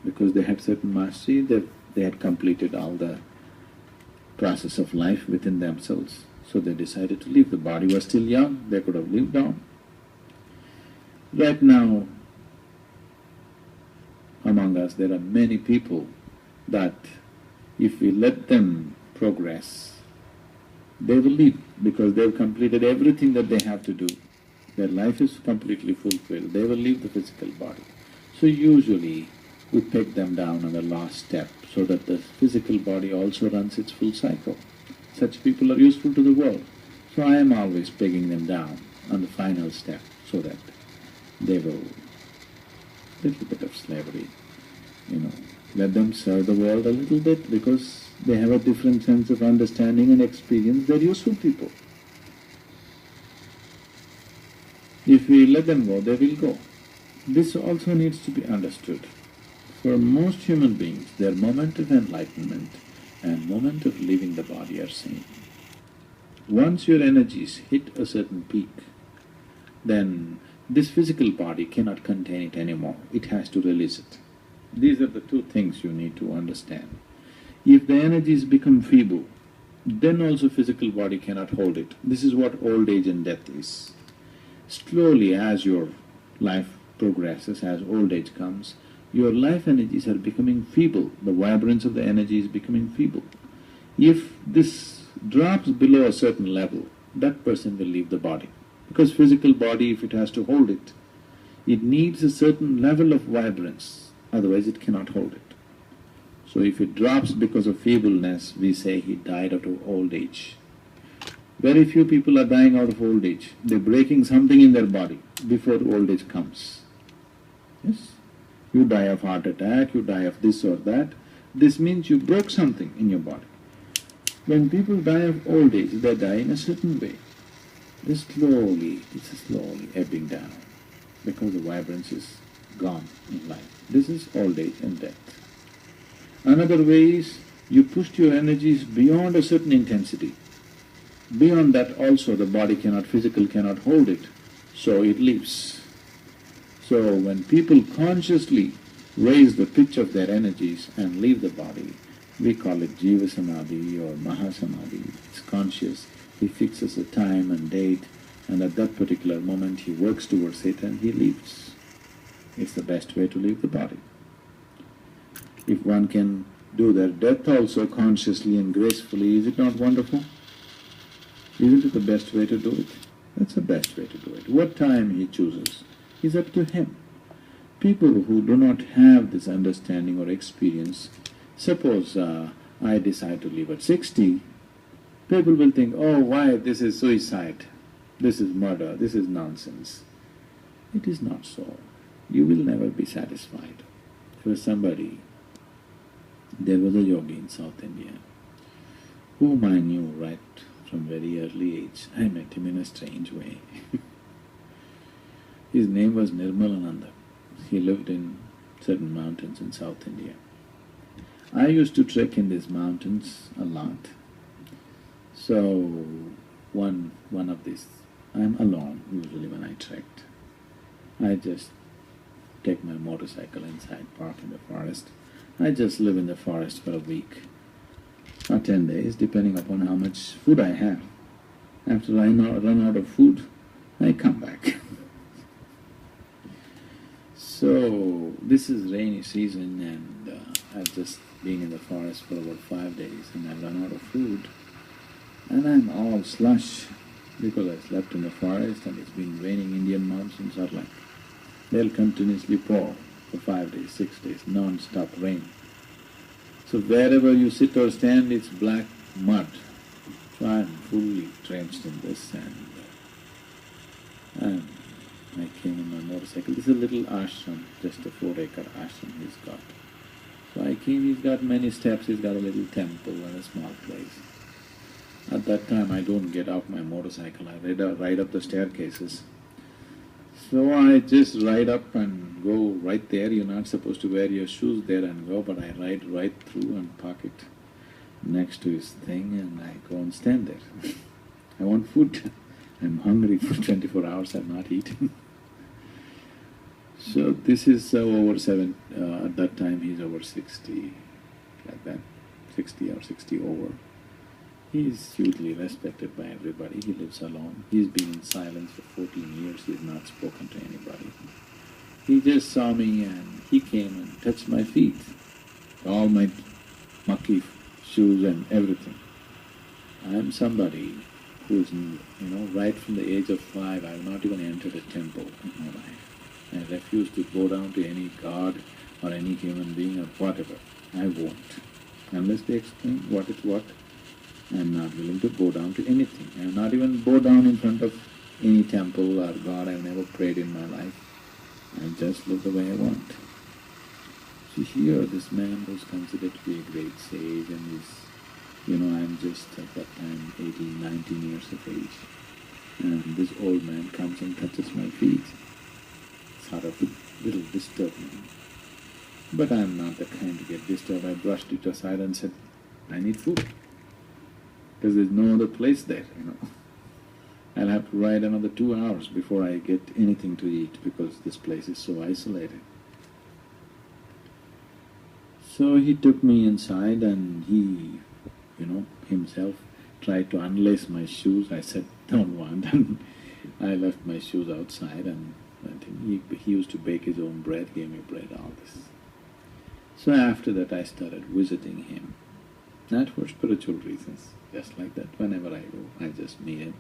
because they had certain mastery, they had completed all the process of life within themselves. So they decided to leave. The body was still young, they could have lived on. Right now, among us, there are many people that if we let them progress, they will leave because they've completed everything that they have to do. Their life is completely fulfilled, they will leave the physical body. So usually we peg them down on the last step so that the physical body also runs its full cycle. Such people are useful to the world. So I am always pegging them down on the final step so that they will… little bit of slavery, let them serve the world a little bit because they have a different sense of understanding and experience. They're useful people. If we let them go, they will go. This also needs to be understood. For most human beings, their moment of enlightenment and moment of leaving the body are same. Once your energies hit a certain peak, then this physical body cannot contain it anymore, it has to release it. These are the two things you need to understand. If the energies become feeble, then also physical body cannot hold it. This is what old age and death is. Slowly as your life progresses, as old age comes, your life energies are becoming feeble, the vibrance of the energy is becoming feeble. If this drops below a certain level, that person will leave the body. Because physical body, if it has to hold it, it needs a certain level of vibrance, otherwise it cannot hold it. So if it drops because of feebleness, we say he died out of old age. Very few people are dying out of old age. They're breaking something in their body before old age comes. Yes? You die of heart attack, you die of this or that. This means you broke something in your body. When people die of old age, they die in a certain way. It's slowly ebbing down because the vibrance is gone in life. This is old age and death. Another way is you pushed your energies beyond a certain intensity. Beyond that also the body physical cannot hold it, so it leaves. So when people consciously raise the pitch of their energies and leave the body, we call it Jiva Samadhi or Mahasamadhi. It's conscious. He fixes a time and date, and at that particular moment he works towards it and he leaves. It's the best way to leave the body. If one can do their death also consciously and gracefully, is it not wonderful? Isn't it the best way to do it? That's the best way to do it. What time he chooses is up to him. People who do not have this understanding or experience, suppose I decide to live at 60, people will think, oh, why, this is suicide, this is murder, this is nonsense. It is not so. You will never be satisfied. For somebody, there was a yogi in South India, whom I knew right from very early age. I met him in a strange way. His name was Nirmalananda. He lived in certain mountains in South India. I used to trek in these mountains a lot. So one of these, I'm alone usually when I trekked. I just take my motorcycle inside, park in the forest. I just live in the forest for a week or 10 days, depending upon how much food I have. After I run out of food, I come back. So this is rainy season and I've just been in the forest for about 5 days and I've run out of food and I'm all slush because I slept in the forest and it's been raining. Indian monsoons are like, they'll continuously pour for 5 days, 6 days, non-stop rain. So wherever you sit or stand, it's black mud. So I'm fully drenched in this and I came on my motorcycle. This is a little ashram, just a 4-acre ashram he's got. So I came, he's got many steps, he's got a little temple and a small place. At that time I don't get off my motorcycle, I ride up the staircases. So I just ride up and go right there. You're not supposed to wear your shoes there and go, but I ride right through and park it next to his thing and I go and stand there. I want food. I'm hungry for 24 hours, I've not eaten. So this is at that time he's over 60, like that, 60 or 60 over. He's hugely respected by everybody. He lives alone. He's been in silence for 14 years. He's not spoken to anybody. He just saw me and he came and touched my feet, all my mucky shoes and everything. I'm somebody who's, right from the age of 5, I've not even entered a temple in my life. I refuse to bow down to any god or any human being or whatever. I won't. Unless they explain what is what, I'm not willing to bow down to anything. I will not even bow down in front of any temple or god. I've never prayed in my life. I just live the way I want. So here, this man was considered to be a great sage, and I'm just at that time 18, 19 years of age. And this old man comes and touches my feet. Sort of a little disturbing. But I'm not the kind to get disturbed. I brushed it aside and said, I need food. Because there's no other place there, I'll have to ride another 2 hours before I get anything to eat because this place is so isolated. So he took me inside and he, himself tried to unlace my shoes. I said, don't want. And I left my shoes outside and went in. He used to bake his own bread, gave me bread, all this. So after that I started visiting him. Not for spiritual reasons, just like that. Whenever I go, I just meet him.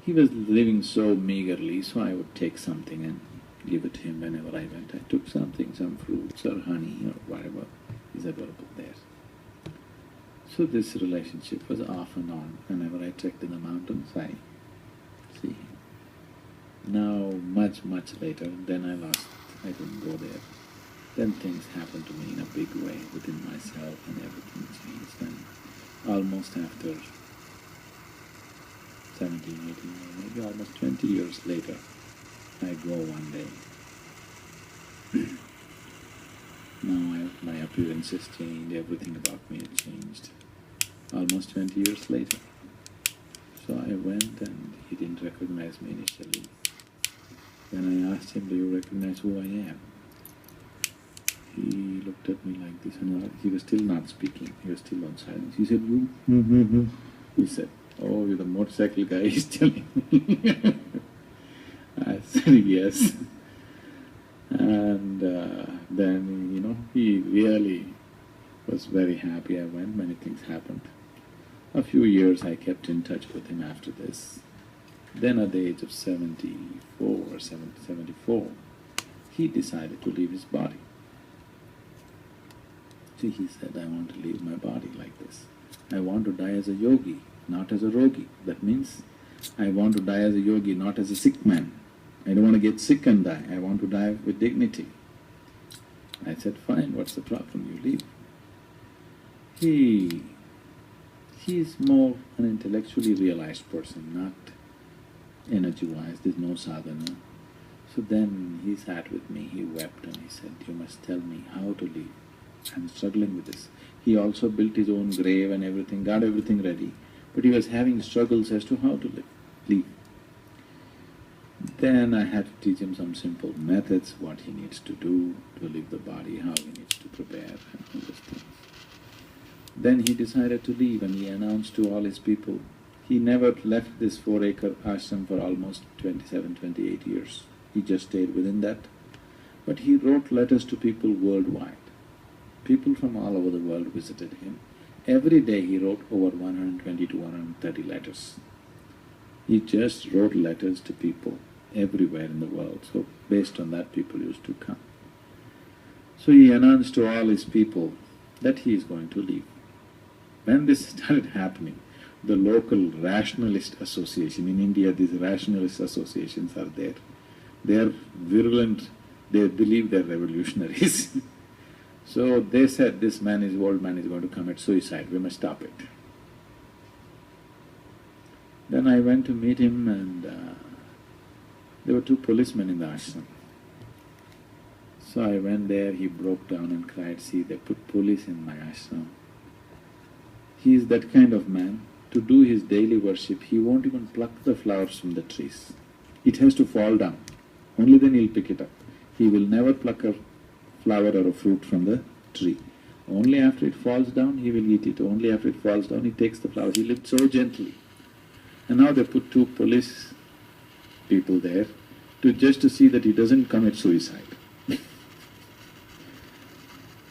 He was living so meagerly, so I would take something and give it to him whenever I went. I took something, some fruits or honey or whatever is available there. So this relationship was off and on. Whenever I trekked in the mountains, I see him. Now, much later, then I didn't go there. Then things happened to me in a big way within myself and everything changed. And almost after 17, 18, or maybe almost 20 years later, I go one day. Now my appearance has changed, everything about me has changed. Almost 20 years later. So I went and he didn't recognize me initially. Then I asked him, do you recognize who I am? He looked at me like this and he was still not speaking. He was still on silence. He said, you? He said, oh, you're the motorcycle guy he's telling me. I said, yes. And then, he really was very happy. I went, many things happened. A few years I kept in touch with him after this. Then at the age of 74 or 74, he decided to leave his body. See, he said, I want to leave my body like this. I want to die as a yogi, not as a rogi. That means I want to die as a yogi, not as a sick man. I don't want to get sick and die. I want to die with dignity. I said, fine, what's the problem? You leave. He is more an intellectually realized person, not energy-wise. There's no sadhana. So then he sat with me, he wept and he said, you must tell me how to live. I'm struggling with this. He also built his own grave and everything, got everything ready, but he was having struggles as to how to live. Then I had to teach him some simple methods, what he needs to do to leave the body, how he needs to prepare and all those things. Then he decided to leave and he announced to all his people. He never left this 4-acre ashram for almost 27, 28 years. He just stayed within that. But he wrote letters to people worldwide. People from all over the world visited him. Every day he wrote over 120 to 130 letters. He just wrote letters to people everywhere in the world. So based on that, people used to come. So he announced to all his people that he is going to leave. When this started happening, the local rationalist association, in India these rationalist associations are there. They are virulent, they believe they're revolutionaries. So they said, this man is old man is going to commit suicide, we must stop it. Then I went to meet him and there were 2 policemen in the ashram. So I went there, he broke down and cried, see, they put police in my ashram. He is that kind of man. To do his daily worship, he won't even pluck the flowers from the trees. It has to fall down. Only then he'll pick it up. He will never pluck a flower or a fruit from the tree. Only after it falls down, he will eat it. Only after it falls down, he takes the flower. He lived so gently. And now they put two police people there just to see that he doesn't commit suicide.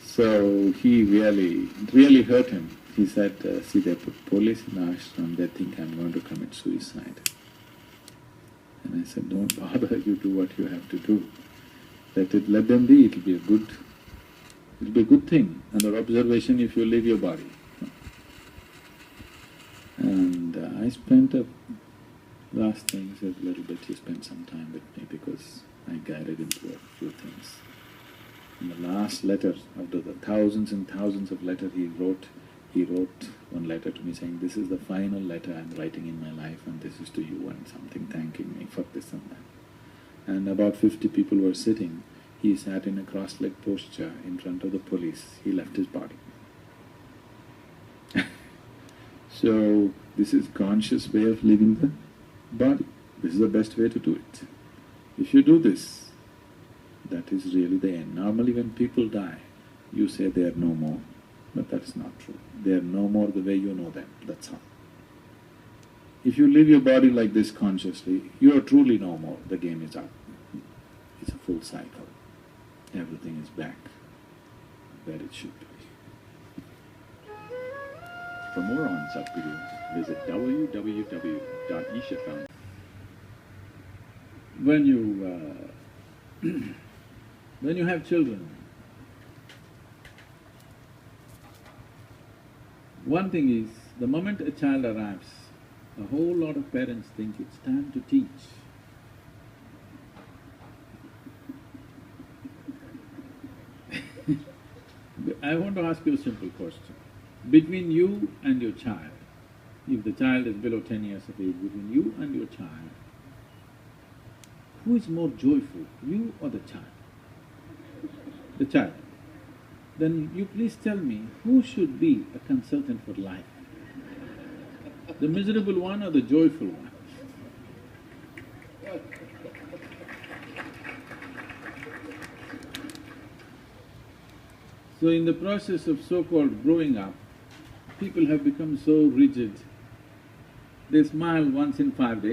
So he really hurt him. He said, see, they put police in the ashram, they think I'm going to commit suicide. And I said, don't bother, you do what you have to do. Let them be, it'll be a good thing, under observation if you leave your body. And I spent last thing, he said, a little bit, he spent some time with me because I guided him through a few things. In the last letter, after the thousands and thousands of letters he wrote one letter to me saying, this is the final letter I'm writing in my life and this is to you, and something thanking me for this and that. And about 50 people were sitting. He sat in a cross-legged posture in front of the police. He left his body. So this is conscious way of living the body. This is the best way to do it. If you do this, that is really the end. Normally when people die, you say they are no more, but that is not true. They are no more the way you know them, that's all. If you live your body like this consciously, you are truly no more, the game is up. It's a full cycle. Everything is back where it should be. For more on Sadhguru, visit www.ishafound. When you have children, one thing is, the moment a child arrives, a whole lot of parents think it's time to teach. I want to ask you a simple question. Between you and your child, if the child is below 10 years of age, between you and your child, who is more joyful, you or the child? The child. Then you please tell me, who should be a consultant for life? The miserable one or the joyful one? So in the process of so-called growing up, people have become so rigid. They smile once in 5 days,